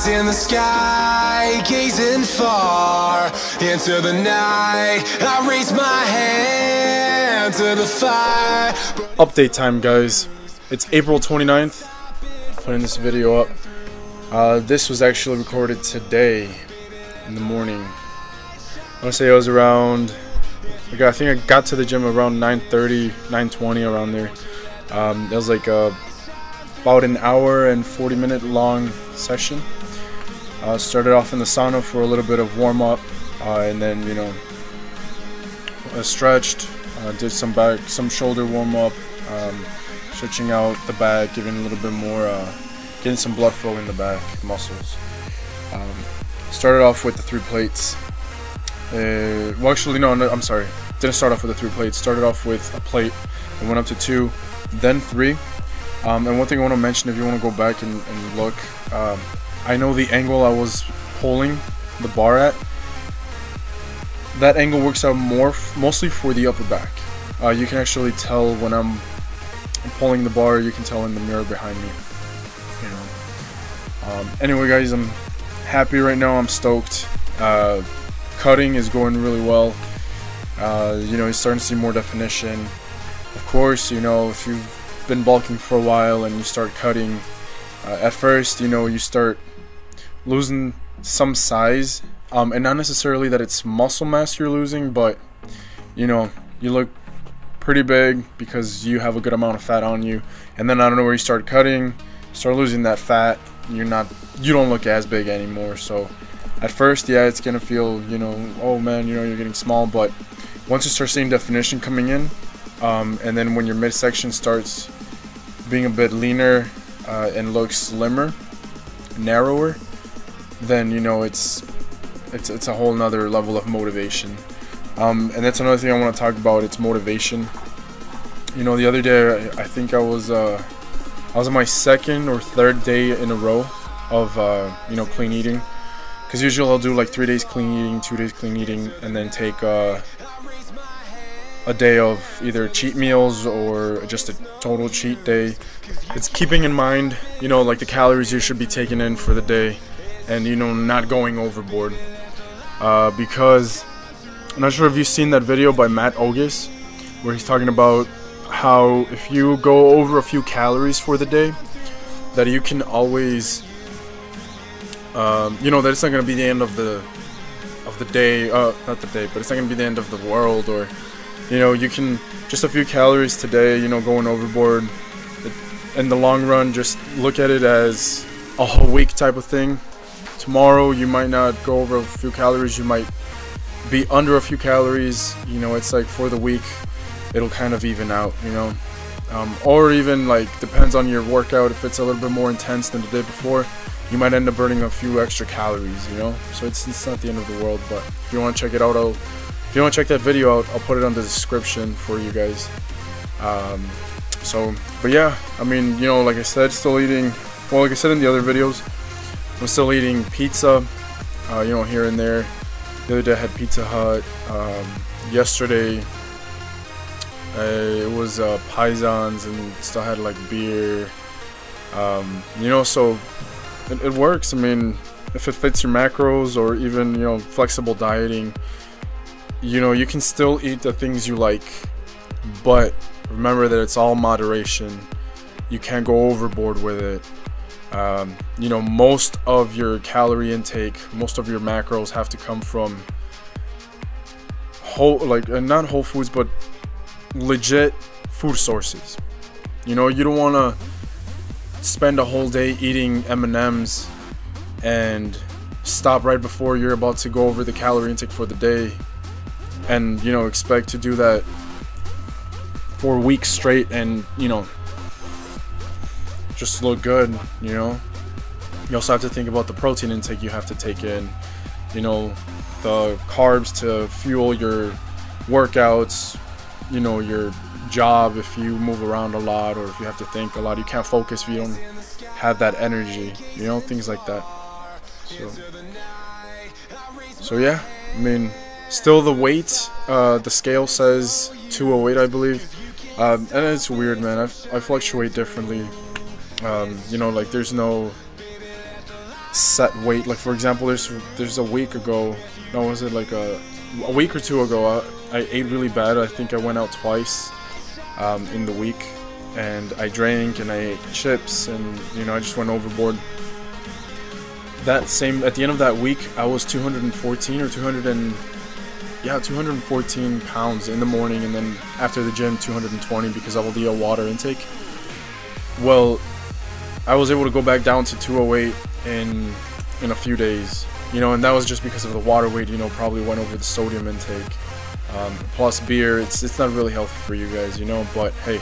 eyes in the sky, gazing far into the night. I raise my hand to the fire. Update time, guys. It's April 29th. Putting this video up. This was actually recorded today in the morning. I want to say it was around, I think I got to the gym around 9:30, 9:20, around there. It was like about an hour and 40-minute long session. Started off in the sauna for a little bit of warm-up, and then, you know, stretched, did some shoulder warm-up, stretching out the back, giving a little bit more, getting some blood flow in the back muscles. Started off with the 3 plates. Well, actually, no, I'm sorry. Didn't start off with the 3 plates. Started off with a plate and went up to 2, then 3. And one thing I want to mention, if you want to go back and look, I know the angle I was pulling the bar at. That angle works out mostly for the upper back. You can actually tell when I'm pulling the bar. You can tell in the mirror behind me. You know. Anyway, guys, I'm happy right now. I'm stoked. Cutting is going really well. You know, you're starting to see more definition. Of course, you know, if you've been bulking for a while and you start cutting, at first, you know, you start losing some size, and not necessarily that it's muscle mass you're losing, but you know, you look pretty big because you have a good amount of fat on you. And then I don't know where you start cutting, start losing that fat, you don't look as big anymore. So at first, yeah, it's gonna feel, you know, oh man, you know, you're getting small. But once you start seeing definition coming in, and then when your midsection starts being a bit leaner and looks slimmer, narrower, then you know it's a whole nother level of motivation. And that's another thing I want to talk about. It's motivation. You know, the other day I think I was on my 2nd or 3rd day in a row of you know, clean eating. Because usually I'll do like 3 days clean eating, 2 days clean eating, and then take a day of either cheat meals or just a total cheat day. It's keeping in mind, you know, like the calories you should be taking in for the day, and, you know, not going overboard. Because I'm not sure if you've seen that video by Matt Ogus, where he's talking about how if you go over a few calories for the day, that you can always, you know, that it's not going to be the end of the day, not the day, but it's not going to be the end of the world. Or, you know, you can, just a few calories today, you know, going overboard, in the long run, just look at it as a whole week type of thing. Tomorrow you might not go over a few calories, you might be under a few calories, you know. It's like for the week it'll kind of even out, you know. Or even, like, depends on your workout. If it's a little bit more intense than the day before, you might end up burning a few extra calories, you know. So it's not the end of the world. But if you want to check it out, if you want to check that video out, I'll put it on the description for you guys. But yeah, I mean, you know, like I said, still eating, well, like I said in the other videos, I'm still eating pizza, you know, here and there. The other day I had Pizza Hut. Yesterday it was Paisans, and still had like beer. You know, so it works. I mean, if it fits your macros, or even, you know, flexible dieting, you know, you can still eat the things you like, but remember that it's all moderation. You can't go overboard with it. You know, most of your calorie intake, most of your macros have to come from not whole foods, but legit food sources. You know, you don't want to spend a whole day eating M&Ms and stop right before you're about to go over the calorie intake for the day, and, you know, expect to do that for weeks straight and, you know, just look good. You know, you also have to think about the protein intake you have to take in, you know, the carbs to fuel your workouts, you know, your job, if you move around a lot, or if you have to think a lot, you can't focus if you don't have that energy, you know, things like that. So yeah, I mean, still the weight, the scale says 208, I believe. And it's weird, man. I fluctuate differently. You know, like there's no set weight. Like for example, there's a week ago, no, was it like a week or two ago, I ate really bad. I think I went out twice in the week, and I drank and I ate chips, and you know, I just went overboard. At the end of that week, I was 214 or 214 pounds in the morning, and then after the gym 220 because of all the water intake. Well, I was able to go back down to 208 in a few days, you know, and that was just because of the water weight, you know, probably went over the sodium intake, plus beer. It's not really healthy for you guys, you know, but hey,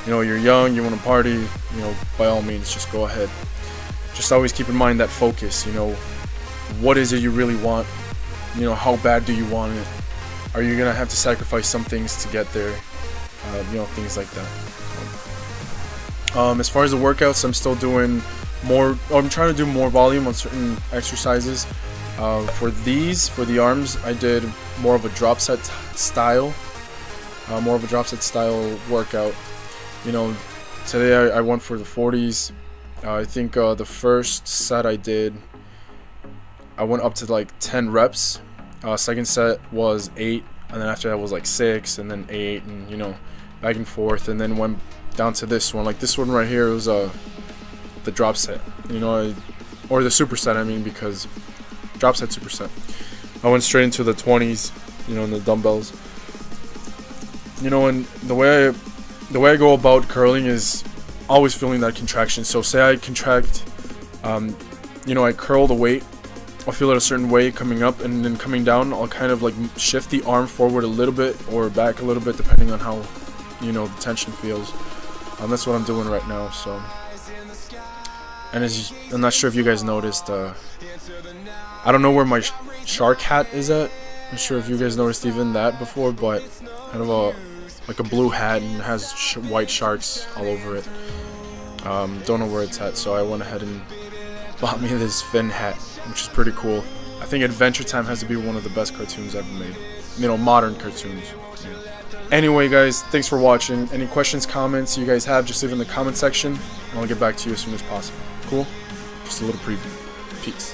you know, you're young, you want to party, you know, by all means, just go ahead. Just always keep in mind that focus, you know, what is it you really want, you know, how bad do you want it, are you gonna have to sacrifice some things to get there, you know, things like that. As far as the workouts, I'm still doing more, I'm trying to do more volume on certain exercises. For the arms, I did more of a drop set style workout. You know, today I went for the 40s. I think the first set I went up to like 10 reps. Second set was 8, and then after that was like 6, and then 8, and you know, back and forth, and then went down to this one. Like this one right here was the drop set, you know, or the superset, I mean, because drop set, superset. I went straight into the 20s, you know, in the dumbbells. You know, and the way I go about curling is always feeling that contraction. So say I contract, you know, I curl the weight, I'll feel it a certain way coming up, and then coming down, I'll kind of like shift the arm forward a little bit or back a little bit, depending on how, you know, the tension feels. That's what I'm doing right now. So, and I'm not sure if you guys noticed, I don't know where my shark hat is at. I'm not sure if you guys noticed even that before, but kind of like a blue hat, and has white sharks all over it. Don't know where it's at, so I went ahead and bought me this fin hat, which is pretty cool. I think Adventure Time has to be one of the best cartoons ever made. You know, modern cartoons. Yeah. Anyway, guys, thanks for watching. Any questions, comments you guys have, just leave in the comment section, and I'll get back to you as soon as possible. Cool? Just a little preview. Peace.